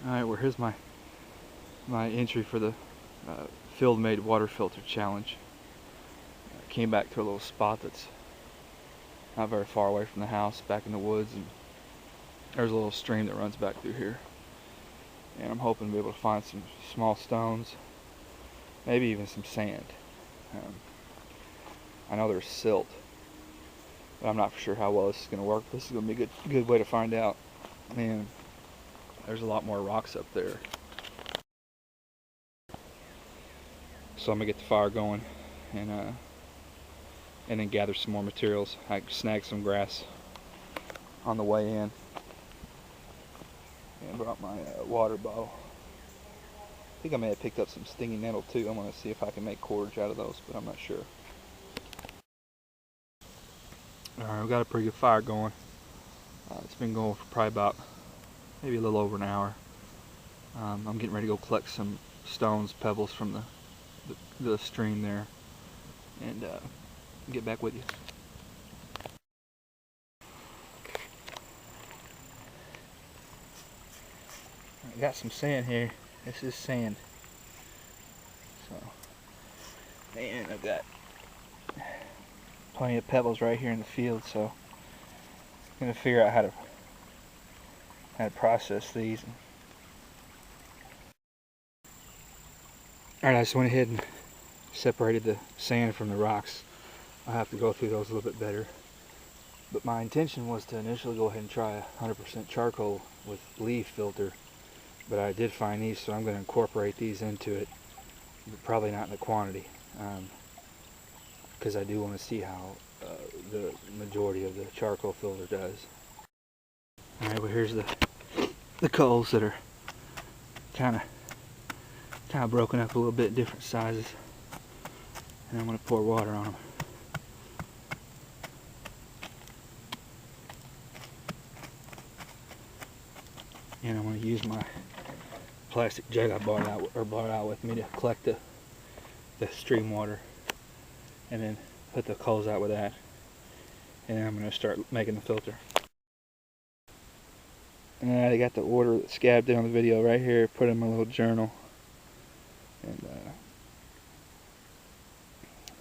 Alright, well here's my entry for the field made water filter challenge. I came back to a little spot that's not very far away from the house, back in the woods, and there's a little stream that runs back through here. And I'm hoping to be able to find some small stones, maybe even some sand. I know there's silt, but I'm not for sure how well this is going to work. This is going to be a good way to find out. And there's a lot more rocks up there. So I'm going to get the fire going and then gather some more materials. I snagged some grass on the way in and brought my water bottle. I think I may have picked up some stinging nettle too. I'm going to see if I can make cordage out of those, but I'm not sure. Alright, we've got a pretty good fire going. It's been going for probably about maybe a little over an hour. I'm getting ready to go collect some stones, pebbles from the stream there, and get back with you. I got some sand here. This is sand. So, and I've got plenty of pebbles right here in the field, so I'm gonna figure out how to process these. Alright, I just went ahead and separated the sand from the rocks. I'll have to go through those a little bit better. But my intention was to initially go ahead and try 100% charcoal with leaf filter. But I did find these, so I'm going to incorporate these into it. But probably not in the quantity. Because I do want to see how the majority of the charcoal filter does. Alright, well here's the coals that are kind of broken up a little bit, different sizes. And I'm going to pour water on them. And I'm going to use my plastic jug I brought out with me to collect the stream water, and then put the coals out with that, and then I'm going to start making the filter. And I got the order that scabbed there on the video right here, put in my little journal, and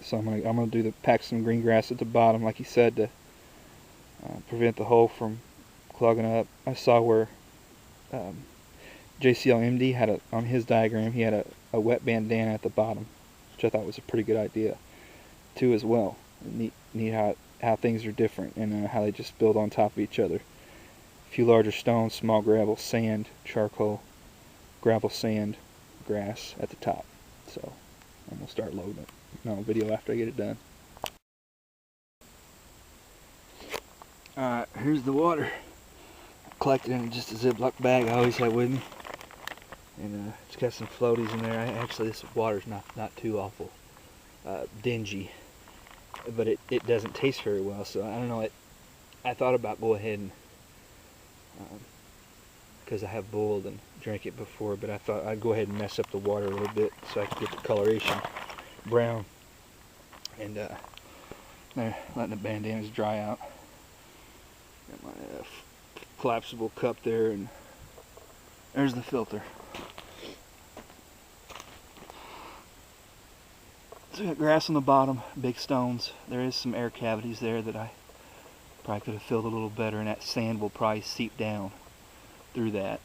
so I'm gonna pack some green grass at the bottom, like he said, to prevent the hole from clogging up. I saw where JCLMD had on his diagram, he had a wet bandana at the bottom, which I thought was a pretty good idea too as well. Neat how things are different, and how they just build on top of each other. A few larger stones, small gravel, sand, charcoal, gravel, sand, grass at the top. So I'm gonna start loading it. No video after I get it done. Alright, here's the water. Collected in just a Ziploc bag I always have with me, and it's got some floaties in there. Actually, this water's not too awful dingy, but it doesn't taste very well. So I don't know. I thought about go ahead and because I have boiled and drank it before, but I thought I'd go ahead and mess up the water a little bit so I could get the coloration brown. And there, letting the bandanas dry out. Got my collapsible cup there, and there's the filter. So we got grass on the bottom, big stones. There is some air cavities there that I probably could have filled a little better, and that sand will probably seep down through that.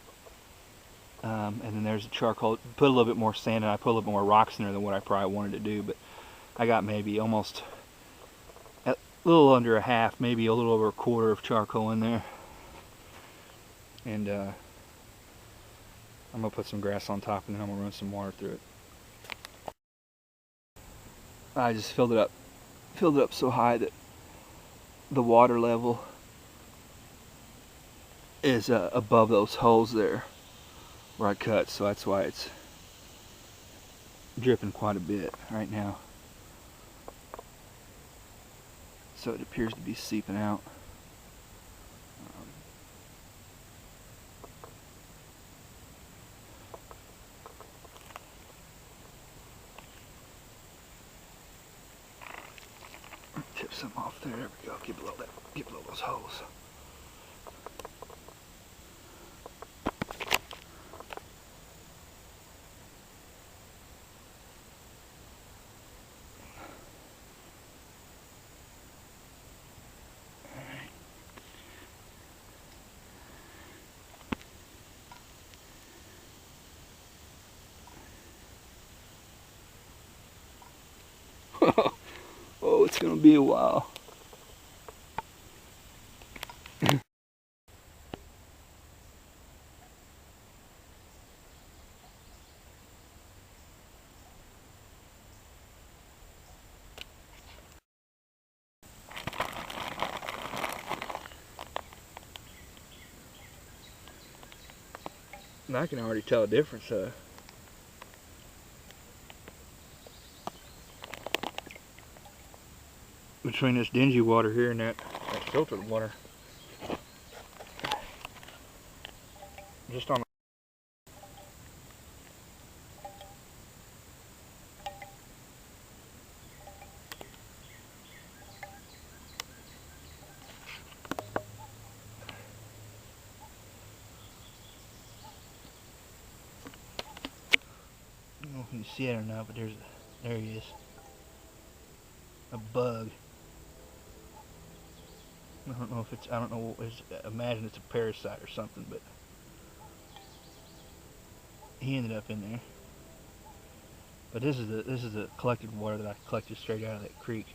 And then there's the charcoal. Put a little bit more sand, and I put a little bit more rocks in there than what I probably wanted to do, but I got maybe almost a little under a half, maybe a little over a quarter of charcoal in there. And I'm going to put some grass on top, and then I'm going to run some water through it. I just filled it up so high that the water level is above those holes there where I cut, so that's why it's dripping quite a bit right now. So it appears to be seeping out. Tip some off there. There we go. Get below those holes. gonna be a while. And I can already tell a difference between this dingy water here and that filtered water. Just on I don't know if you can see it or not, but there he is. A bug. I don't know if it's, imagine it's a parasite or something, but he ended up in there. But this is the collected water that I collected straight out of that creek.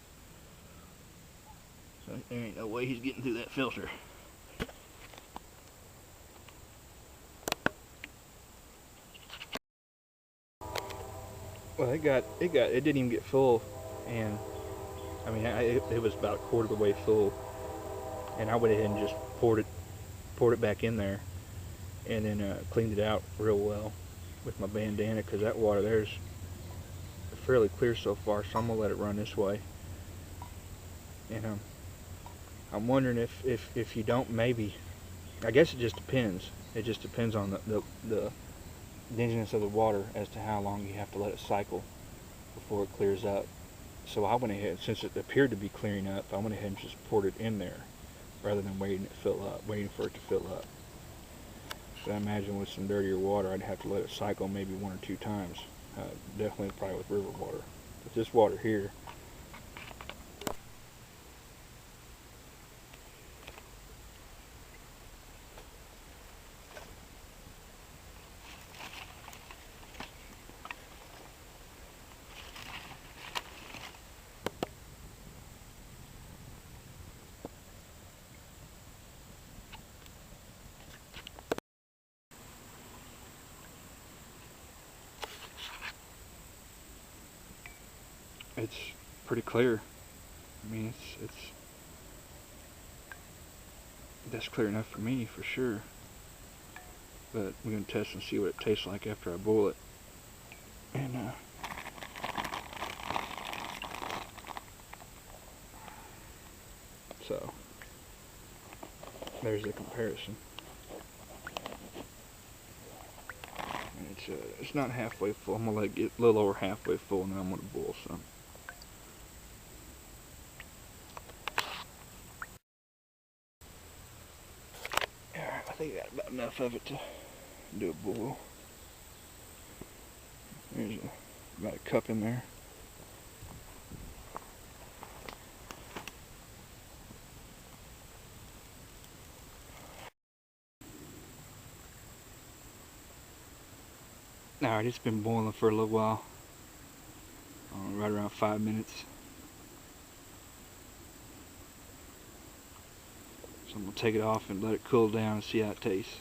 So there ain't no way he's getting through that filter. Well, it didn't even get full, and I mean, it was about a quarter of the way full, and I went ahead and just poured it back in there, and then cleaned it out real well with my bandana, because that water there's fairly clear so far, so I'm gonna let it run this way. And I'm wondering if you don't, maybe, I guess it just depends. It just depends on the dinginess of the water as to how long you have to let it cycle before it clears up. So I went ahead, since it appeared to be clearing up, I went ahead and just poured it in there rather than waiting for it to fill up. But I imagine with some dirtier water, I'd have to let it cycle maybe 1 or 2 times. Definitely probably with river water. But this water here, it's pretty clear. I mean, that's clear enough for me for sure. But we're gonna test and see what it tastes like after I boil it. And so there's the comparison. And it's not halfway full. I'm gonna let it get a little over halfway full, and then I'm gonna boil some. Alright, I think I got about enough of it to do a boil. There's about a cup in there. Alright, it's been boiling for a little while, right around 5 minutes. So I'm going to take it off and let it cool down and see how it tastes.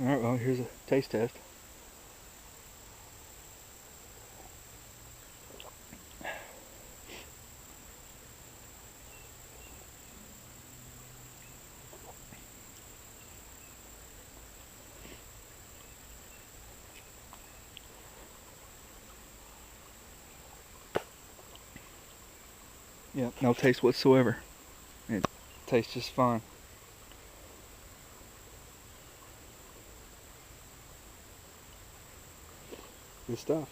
Alright, well, here's a taste test. Yep, no taste whatsoever. It tastes just fine. Good stuff.